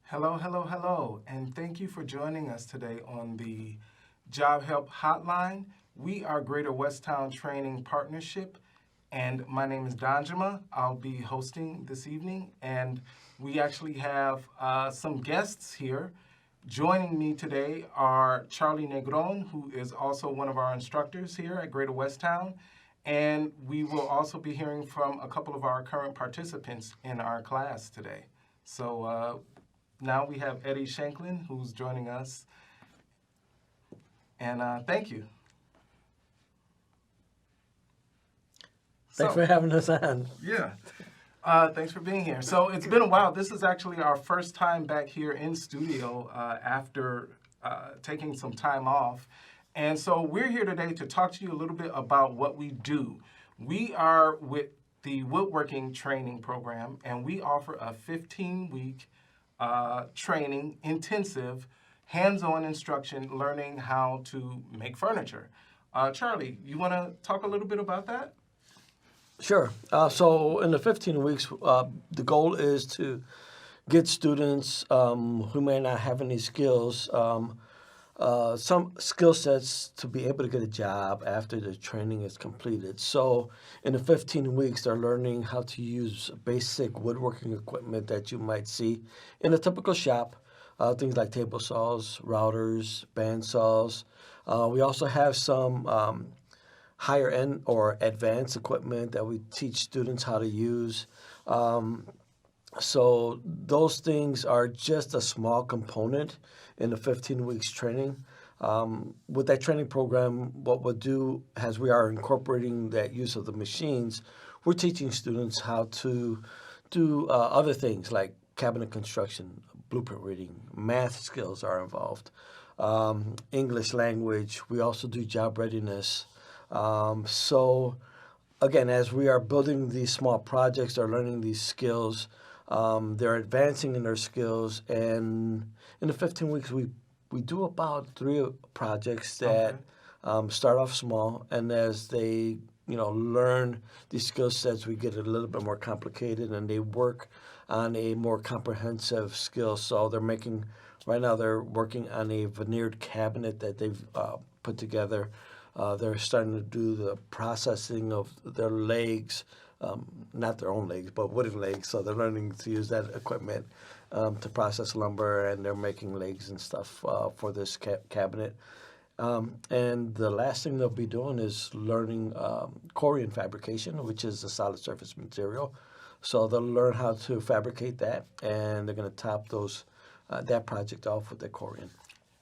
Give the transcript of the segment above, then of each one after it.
Hello, hello, hello, and thank you for joining us today on the Job Help Hotline. We are Greater Westtown Training Partnership, and my name is Danjuma. I'll be hosting this evening, and we actually have some guests here. Joining me today are Charlie Negron, who is also one of our instructors here at Greater Westtown, and we will also be hearing from a couple of our current participants in our class today. So now we have Eddie Shanklin, who's joining us, and thank you. Thanks for having us on. Yeah. Thanks for being here. So it's been a while. This is actually our first time back here in studio after taking some time off. And so we're here today to talk to you a little bit about what we do. We are with the woodworking training program, and we offer a 15-week training, intensive, hands-on instruction, learning how to make furniture. Charlie, you want to talk a little bit about that? Sure. So in the 15 weeks, the goal is to get students who may not have any skills, some skill sets to be able to get a job after the training is completed. So in the 15 weeks, they're learning how to use basic woodworking equipment that you might see in a typical shop, things like table saws, routers, band saws. We also have some higher end or advanced equipment that we teach students how to use. So those things are just a small component in the 15 weeks training. With that training program, what we'll do as we are incorporating that use of the machines, we're teaching students how to do other things like cabinet construction, blueprint reading, math skills are involved, English language. We also do job readiness. So again, as we are building these small projects, they're learning these skills, they're advancing in their skills, and in the 15 weeks, we do about 3 projects that start off small, and as they learn these skill sets, we get a little bit more complicated, and they work on a more comprehensive skill. So right now they're working on a veneered cabinet that they've put together. They're starting to do the processing of their legs, not their own legs, but wooden legs. So they're learning to use that equipment to process lumber, and they're making legs and stuff for this cabinet. And the last thing they'll be doing is learning Corian fabrication, which is a solid surface material. So they'll learn how to fabricate that, and they're going to top that project off with the Corian.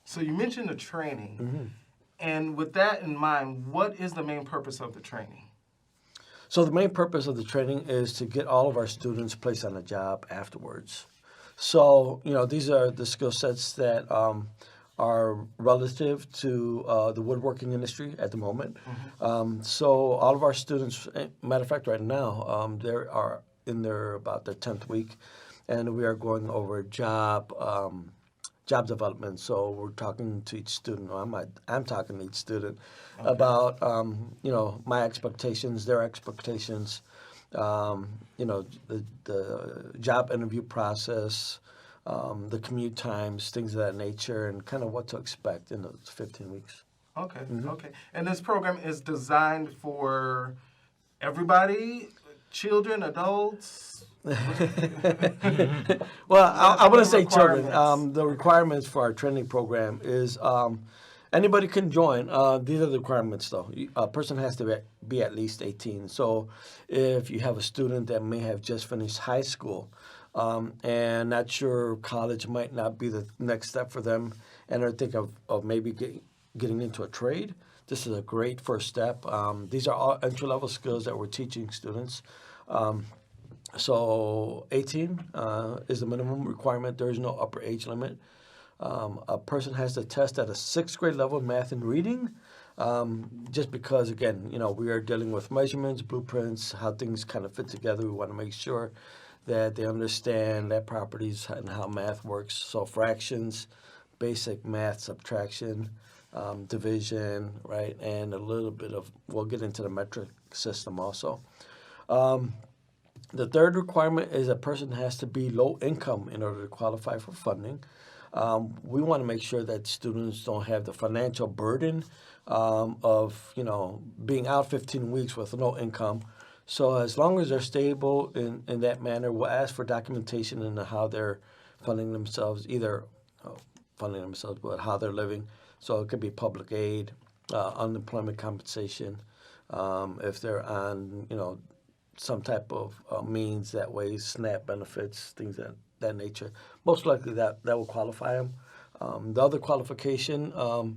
So you mentioned the training. And with that in mind, what is the main purpose of the training? So the main purpose of the training is to get all of our students placed on a job afterwards. So, these are the skill sets that are relative to the woodworking industry at the moment. So all of our students, matter of fact, right now, they are in about their 10th week, and we are going over job development. So we're talking to each student, or I'm talking to each student about, my expectations, their expectations, the job interview process, the commute times, things of that nature, and kind of what to expect in those 15 weeks. Okay, okay. And this program is designed for everybody, children, adults? Well, I wouldn't say requirements? children. The requirements for our training program is anybody can join. These are the requirements, though. A person has to be at least 18. So if you have a student that may have just finished high school and not sure college might not be the next step for them, and are thinking of maybe getting into a trade, this is a great first step. These are all entry-level skills that we're teaching students. So 18 is the minimum requirement. There is no upper age limit. A person has to test at a 6th grade level in math and reading, just because, again, we are dealing with measurements, blueprints, how things kind of fit together. We want to make sure that they understand that properties and how math works. So fractions, basic math, subtraction, division, right, and a little bit of, we'll get into the metric system also. The third requirement is a person has to be low income in order to qualify for funding. We want to make sure that students don't have the financial burden of being out 15 weeks with no income. So as long as they're stable in that manner, we'll ask for documentation into how they're funding themselves, either funding themselves, but how they're living. So it could be public aid, unemployment compensation, if they're on some type of means that way, SNAP benefits, things of that nature. Most likely that will qualify them. The other qualification,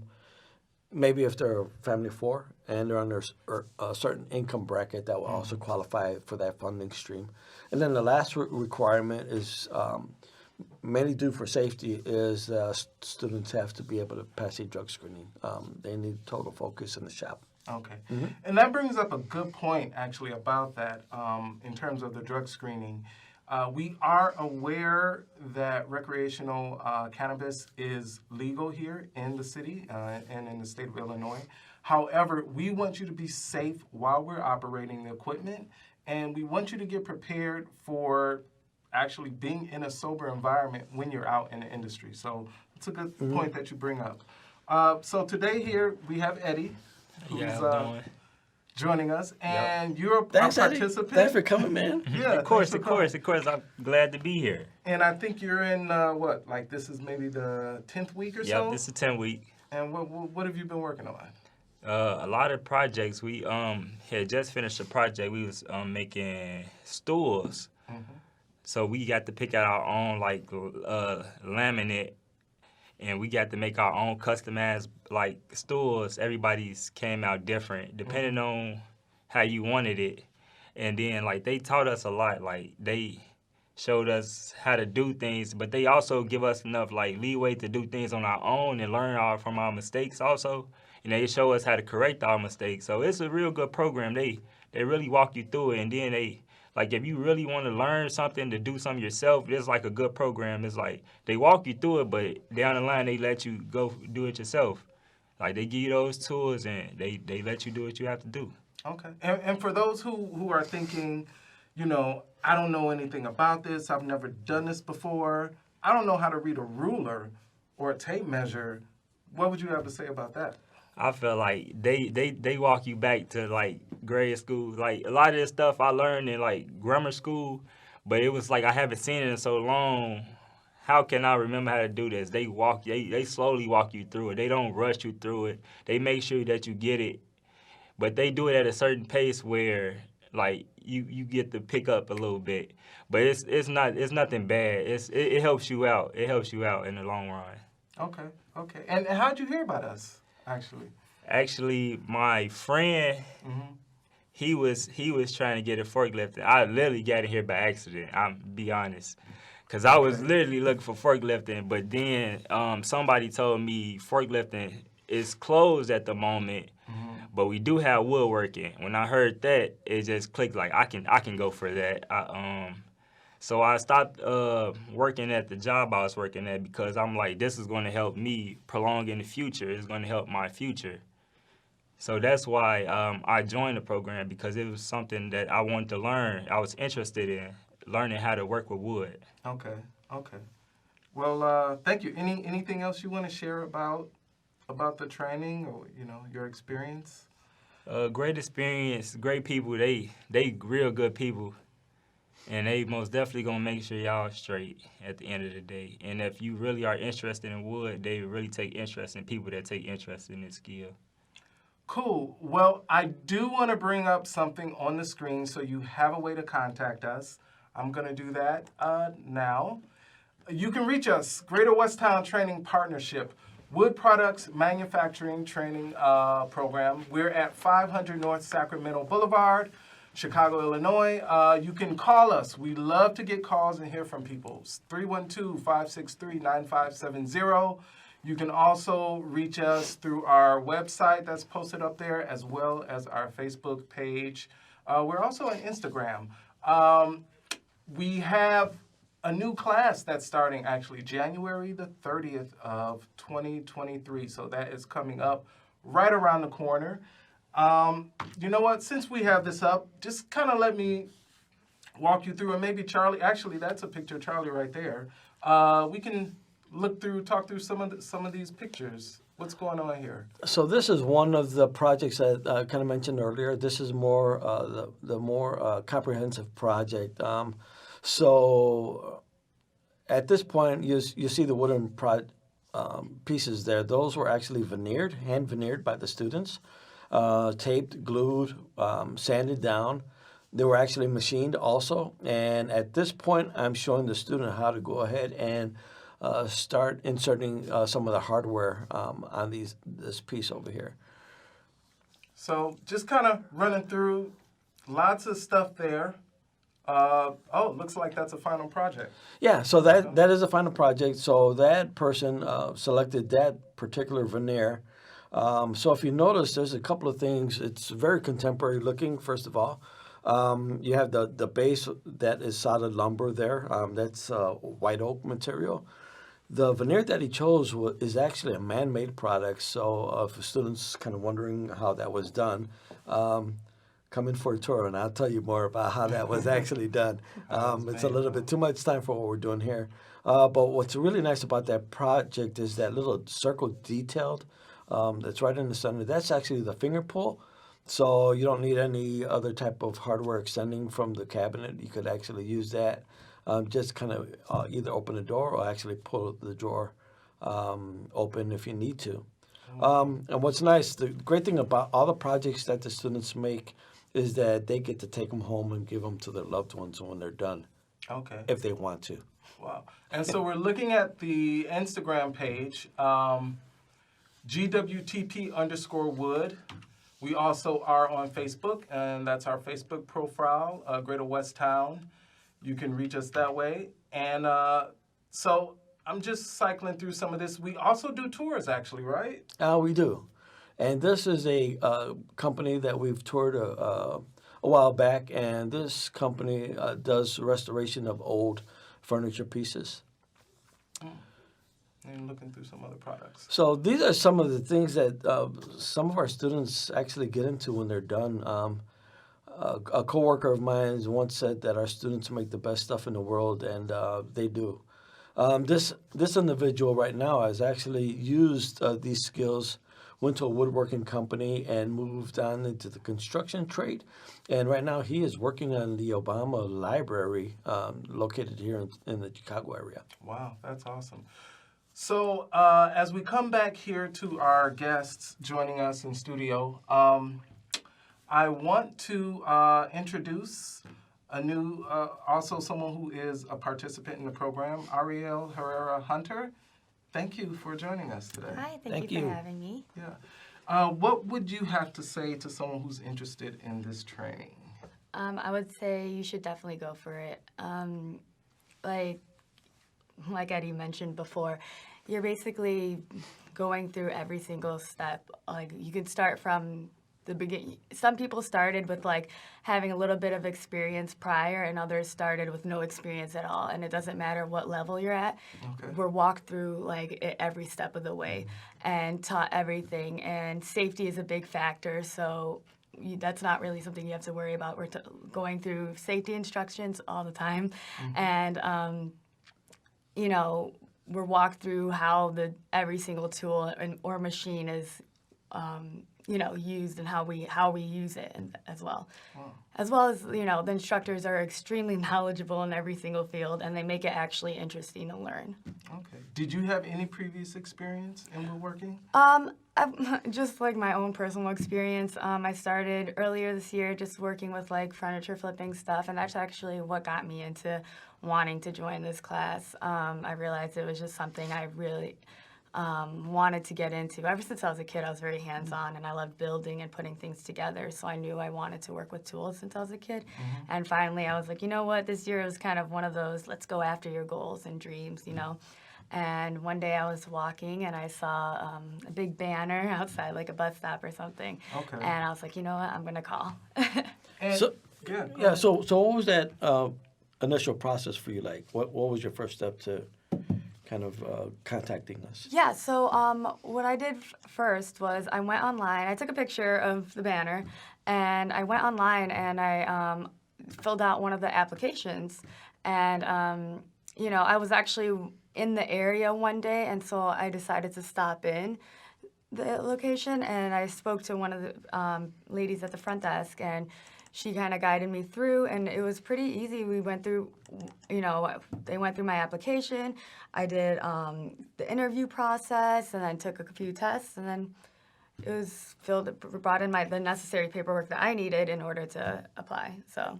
maybe if they're a family of four and they're under a certain income bracket, that will also qualify for that funding stream. And then the last requirement is mainly due for safety is students have to be able to pass a drug screening. They need total focus in the shop. Okay. And that brings up a good point, actually, about that in terms of the drug screening. We are aware that recreational cannabis is legal here in the city and in the state of Illinois. However, we want you to be safe while we're operating the equipment, and we want you to get prepared for actually being in a sober environment when you're out in the industry. So it's a good point that you bring up. So today here we have Eddie, who's joining us, and you're a participant. Thanks for coming, man. Yeah, of course. I'm glad to be here. And I think you're in this is maybe the 10th week or so? Yeah, this is 10th week. And what have you been working on? A lot of projects. We had just finished a project. We was making stools. So we got to pick out our own laminate, and we got to make our own customized stools. Everybody's came out different depending on how you wanted it. And then they taught us a lot. They showed us how to do things, but they also give us enough leeway to do things on our own and learn from our mistakes also. And they show us how to correct our mistakes. So it's a real good program. They really walk you through it, and then they if you really want to learn something, to do something yourself, it's a good program. It's they walk you through it, but down the line, they let you go do it yourself. They give you those tools, and they let you do what you have to do. Okay. And for those who are thinking, I don't know anything about this, I've never done this before, I don't know how to read a ruler or a tape measure, what would you have to say about that? I feel like they walk you back to grade school. A lot of this stuff I learned in grammar school, but it was I haven't seen it in so long. How can I remember how to do this? They slowly walk you through it. They don't rush you through it. They make sure that you get it, but they do it at a certain pace where you get to pick up a little bit. But it's nothing bad. It helps you out. It helps you out in the long run. Okay. And how'd you hear about us? Actually, my friend, he was trying to get a forklift. I literally got it here by accident. I'm be honest, because I was literally looking for forklifting. But then somebody told me forklifting is closed at the moment, but we do have woodworking. When I heard that, it just clicked. I can go for that. So I stopped working at the job I was working at because I'm this is going to help me prolong in the future. It's going to help my future. So that's why I joined the program, because it was something that I wanted to learn. I was interested in learning how to work with wood. Okay. Well, thank you. Anything else you want to share about the training or your experience? Great experience, great people. They real good people. And they most definitely gonna make sure y'all straight at the end of the day. And if you really are interested in wood, they really take interest in people that take interest in this skill. Cool. Well, I do want to bring up something on the screen so you have a way to contact us. I'm gonna do that now. You can reach us, Greater Westtown Training Partnership, Wood Products Manufacturing Training Program. We're at 500 North Sacramento Boulevard, Chicago, Illinois. You can call us. We love to get calls and hear from people. 312-563-9570. You can also reach us through our website that's posted up there, as well as our Facebook page. We're also on Instagram. We have a new class that's starting actually January the 30th of 2023. So that is coming up right around the corner. You know what? Since we have this up, just kind of let me walk you through, and maybe Charlie, actually that's a picture of Charlie right there. We can talk through some of these pictures. What's going on here? So this is one of the projects that I kind of mentioned earlier. This is more the more comprehensive project. So at this point, you see the wooden pieces there. Those were actually veneered, hand veneered by the students, taped, glued, sanded down. They were actually machined also. And at this point, I'm showing the student how to go ahead and start inserting some of the hardware on this piece over here. So just kind of running through lots of stuff there. It looks like that's a final project. Yeah, so that is a final project. So that person selected that particular veneer. So if you notice, there's a couple of things. It's very contemporary looking, first of all. You have the base that is solid lumber there. That's white oak material. The veneer that he chose is actually a man-made product. So if a student's kind of wondering how that was done, come in for a tour and I'll tell you more about how that was actually done. It's a little bit too much time for what we're doing here. But what's really nice about that project is that little circle detailed that's right in the center. That's actually the finger pull. So you don't need any other type of hardware extending from the cabinet. You could actually use that. Just kind of either open the door or actually pull the drawer open if you need to. And what's nice, the great thing about all the projects that the students make is that they get to take them home and give them to their loved ones when they're done. Okay. If they want to. Wow. And so we're looking at the Instagram page, GWTP_wood. We also are on Facebook, and that's our Facebook profile, Greater West Town. You can reach us that way. And so I'm just cycling through some of this. We also do tours, actually, right? We do. And this is a company that we've toured a while back, and this company does restoration of old furniture pieces. And looking through some other products. So these are some of the things that some of our students actually get into when they're done. A coworker of mine once said that our students make the best stuff in the world, and they do. This individual right now has actually used these skills, went to a woodworking company, and moved on into the construction trade. And right now he is working on the Obama Library located here in the Chicago area. Wow, that's awesome. So as we come back here to our guests joining us in studio, I want to introduce a new, also someone who is a participant in the program, Ariel Herrera Hunter. Thank you for joining us today. Hi, thank you for having me. Yeah. What would you have to say to someone who's interested in this training? I would say you should definitely go for it. Like Eddie mentioned before, you're basically going through every single step. Like you can start from the beginning. Some people started with like having a little bit of experience prior, and others started with no experience at all. And it doesn't matter what level you're at. Okay. We're walked through like every step of the way and taught everything. And safety is a big factor, so that's not really something you have to worry about. We're going through safety instructions all the time, and you know, we're walked through how every single tool or machine is, you know, used and how we use it as well. Wow. As well as, you know, the instructors are extremely knowledgeable in every single field, and they make it actually interesting to learn. Okay. Did you have any previous experience in woodworking? Just like my own personal experience, I started earlier this year just working with like furniture flipping stuff, and that's actually what got me into wanting to join this class. I realized it was just something I really wanted to get into. Ever since I was a kid, I was very hands-on, and I loved building and putting things together, so I knew I wanted to work with tools since I was a kid. And finally, I was like, you know what, this year was kind of one of those, let's go after your goals and dreams, you know. And one day I was walking, and I saw a big banner outside, like a bus stop or something. Okay. And I was like, you know what, I'm going to call. And, So, yeah. So what was that initial process for you like? What was your first step to kind of contacting us? Yeah, so what I did first was I went online. I took a picture of the banner, and I went online, and I filled out one of the applications, and I was actually in the area one day, and so I decided to stop in the location, and I spoke to one of the ladies at the front desk, and she kind of guided me through, and it was pretty easy. We went through, they went through my application. I did the interview process, and then took a few tests, and then it was brought in the necessary paperwork that I needed in order to apply. So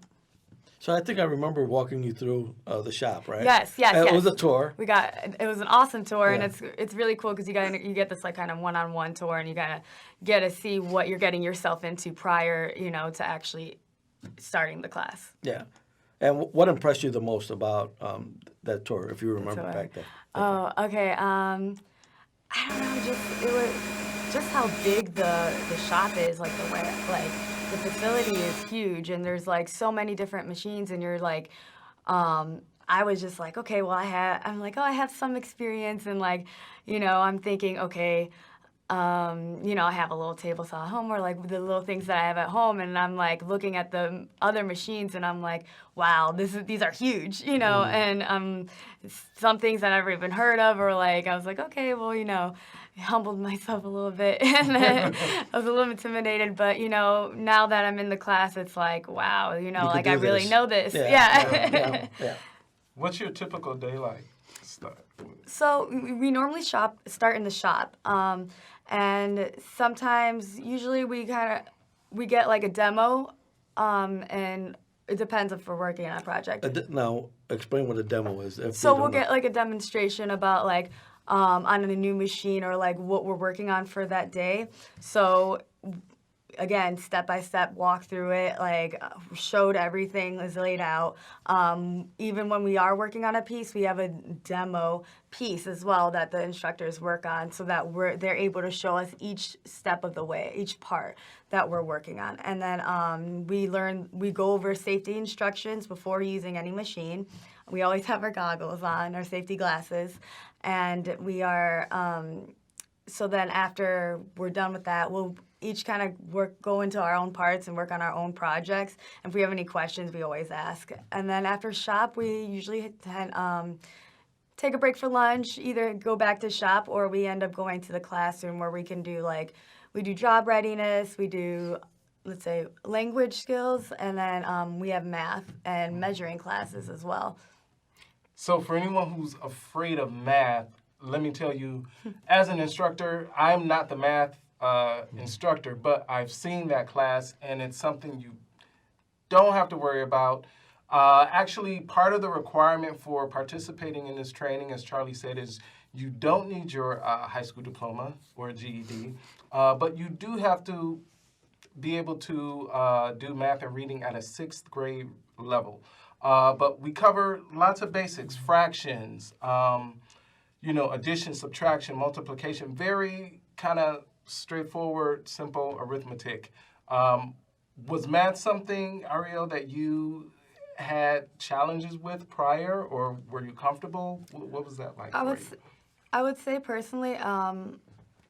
I think I remember walking you through the shop, right? Yes. It was a tour. It was an awesome tour, and Yeah. it's really cool because you get this like kind of one-on-one tour, and you kind of get to see what you're getting yourself into prior, to actually starting the class. Yeah. And what impressed you the most about that tour, if you remember tour. back then? Oh, okay. I don't know. It was just how big the shop is. Like the facility is huge, and there's like so many different machines, and you're like, I was just like, okay, well, I have some experience, and like, I'm thinking, okay. I have a little table saw at home, or like the little things that I have at home, and I'm like looking at the other machines, and I'm like, wow, these are huge, and some things I never even heard of, or like I was like, okay, well, I humbled myself a little bit, and then I was a little intimidated, but now that I'm in the class, it's like, wow, like I really know this, Yeah. What's your typical day like? So we normally start in the shop, and sometimes, usually we get like a demo, and it depends if we're working on a project. Now, explain what a demo is. So we'll get like a demonstration about like on a new machine, or like what we're working on for that day. So again, step-by-step walk through it, like showed everything is laid out. Even when we are working on a piece, we have a demo piece as well that the instructors work on, so that they're able to show us each step of the way, each part that we're working on. And then we go over safety instructions before using any machine. We always have our goggles on, our safety glasses, and we are, so then after we're done with that, we'll each kind of go into our own parts and work on our own projects. And if we have any questions, we always ask. And then after shop, we usually take a break for lunch, either go back to shop, or we end up going to the classroom where we can do we do job readiness, we do, let's say, language skills, and then we have math and measuring classes as well. So for anyone who's afraid of math, let me tell you, as an instructor, I'm not the math instructor, but I've seen that class, and it's something you don't have to worry about. Actually, part of the requirement for participating in this training, as Charlie said, is you don't need your high school diploma or GED, but you do have to be able to do math and reading at a 6th grade level. But we cover lots of basics, fractions, addition, subtraction, multiplication, very kind of straightforward, simple arithmetic. Was math something, Ariel, that you had challenges with prior, or were you comfortable? What was that like for you? I would say personally,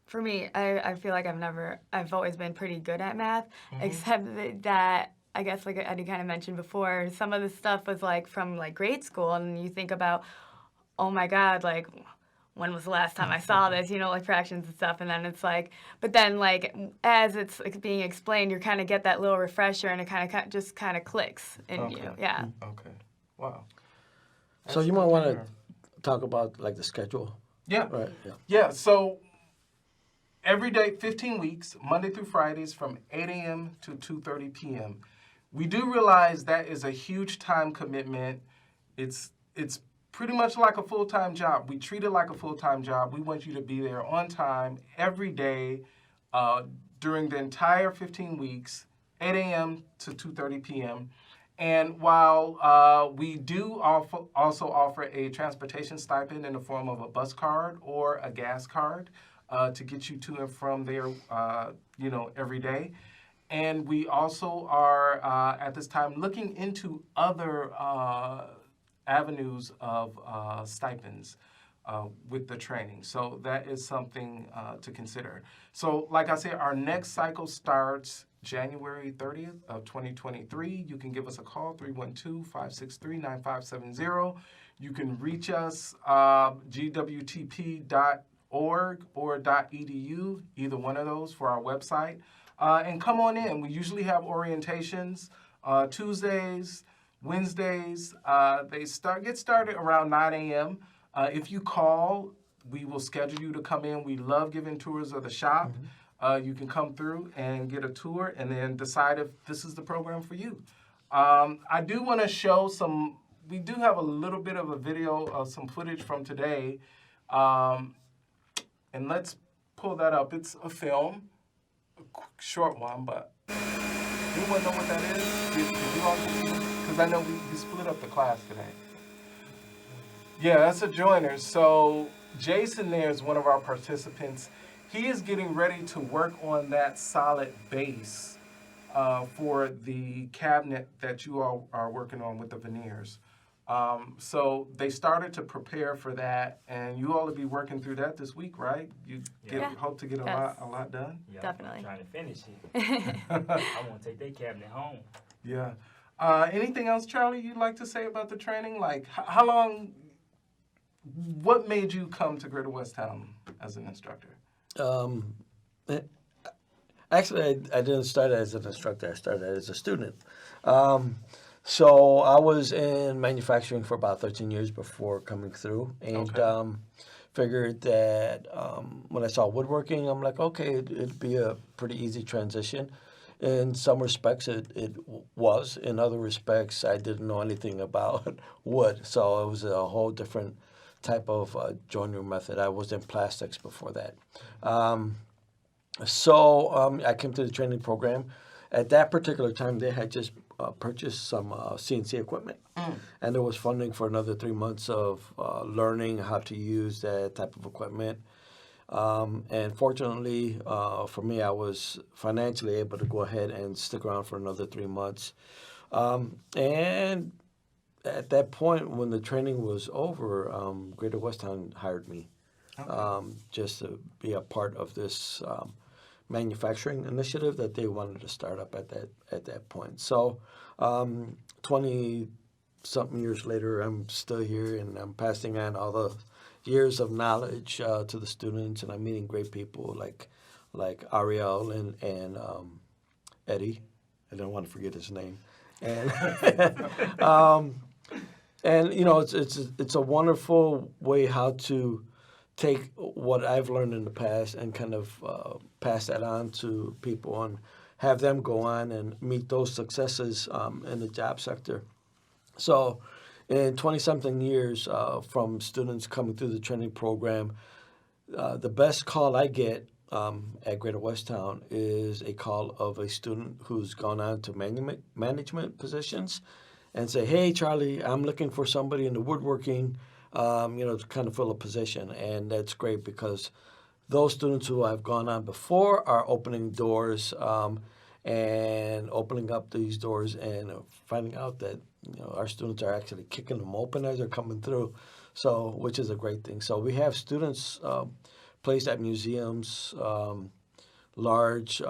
for me, I feel like I've always been pretty good at math, except that I guess like Eddie kind of mentioned before, some of the stuff was like from like grade school, and you think about, oh my God, like, when was the last time I saw this, like fractions and stuff, and then it's like, but then like as it's like being explained, you kind of get that little refresher, and it kind of clicks in you, yeah. Okay, wow. So you might want to talk about like the schedule. Yeah. Right. Yeah, so every day, 15 weeks, Monday through Fridays from 8 a.m. to 2:30 p.m. We do realize that is a huge time commitment. It's pretty much like a full-time job. We treat it like a full-time job. We want you to be there on time every day during the entire 15 weeks, 8 a.m. to 2:30 p.m. And while we do also offer a transportation stipend in the form of a bus card or a gas card to get you to and from there, every day. And we also are, at this time, looking into other avenues of stipends with the training. So that is something to consider. So like I said, our next cycle starts January 30th of 2023. You can give us a call, 312-563-9570. You can reach us, gwtp.org or .edu, either one of those for our website. And come on in. We usually have orientations Tuesdays, Wednesdays. They get started around 9 a.m. If you call, we will schedule you to come in. We love giving tours of the shop. You can come through and get a tour and then decide if this is the program for you. I do want to show we do have a little bit of a video of some footage from today. And let's pull that up. It's a film, a short one, but anyone know what that is? Did you all see it? Because I know we split up the class today. Yeah, that's a joiner. So Jason there is one of our participants. He is getting ready to work on that solid base for the cabinet that you all are working on with the veneers. So they started to prepare for that, and you all will be working through that this week, right? You hope to get a lot done? Yeah, Definitely. I'm trying to finish it. I want to take that cabinet home. Yeah. Anything else, Charlie, you'd like to say about the training? Like, how long, what made you come to Greater Westtown as an instructor? Actually, I didn't start as an instructor. I started as a student. So I was in manufacturing for about 13 years before coming through, and figured that when I saw woodworking, I'm like, okay, it'd be a pretty easy transition. In some respects, it was. In other respects, I didn't know anything about wood, so it was a whole different type of joinery method. I was in plastics before that. So I came to the training program. At that particular time, they had just purchased some CNC equipment. And there was funding for another 3 months of learning how to use that type of equipment. And fortunately for me, I was financially able to go ahead and stick around for another 3 months. And at that point, when the training was over, Greater Westtown hired me just to be a part of this manufacturing initiative that they wanted to start up at that point. So 20-something years later, I'm still here, and I'm passing on all the years of knowledge to the students, and I'm meeting great people like Ariel and Eddie. I don't want to forget his name. And and you know, it's a wonderful way how to take what I've learned in the past and kind of pass that on to people and have them go on and meet those successes in the job sector. So in 20-something years from students coming through the training program, the best call I get at Greater Westtown is a call of a student who's gone on to management positions and say, hey, Charlie, I'm looking for somebody in the woodworking, to kind of fill a position. And that's great because those students who have gone on before are opening doors and opening up these doors and finding out that our students are actually kicking them open as they're coming through, so which is a great thing. So we have students placed at museums, large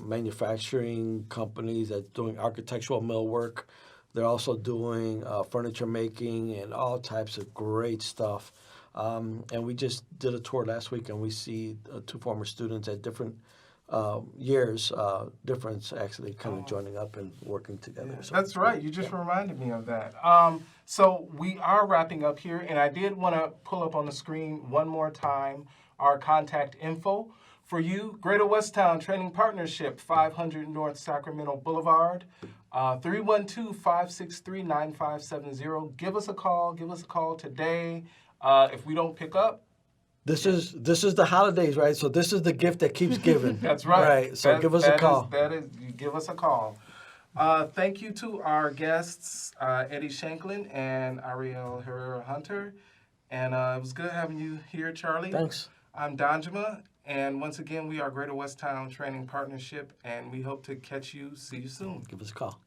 manufacturing companies that doing architectural millwork. They're also doing furniture making and all types of great stuff. And we just did a tour last week, and we see 2 former students at different years difference actually kind of joining up and working together. Yeah, so that's right. You just reminded me of that. So we are wrapping up here, and I did want to pull up on the screen one more time our contact info for you. Greater Westtown Training Partnership, 500 North Sacramento Boulevard, 312-563-9570. Give us a call today. If we don't pick up, This is the holidays, right? So this is the gift that keeps giving. that's right. Right. So give us a call. You give us a call. Thank you to our guests, Eddie Shanklin and Ariel Herrera Hunter. And it was good having you here, Charlie. Thanks. I'm Danjuma. And once again, we are Greater Westtown Training Partnership, and we hope to see you soon. Give us a call.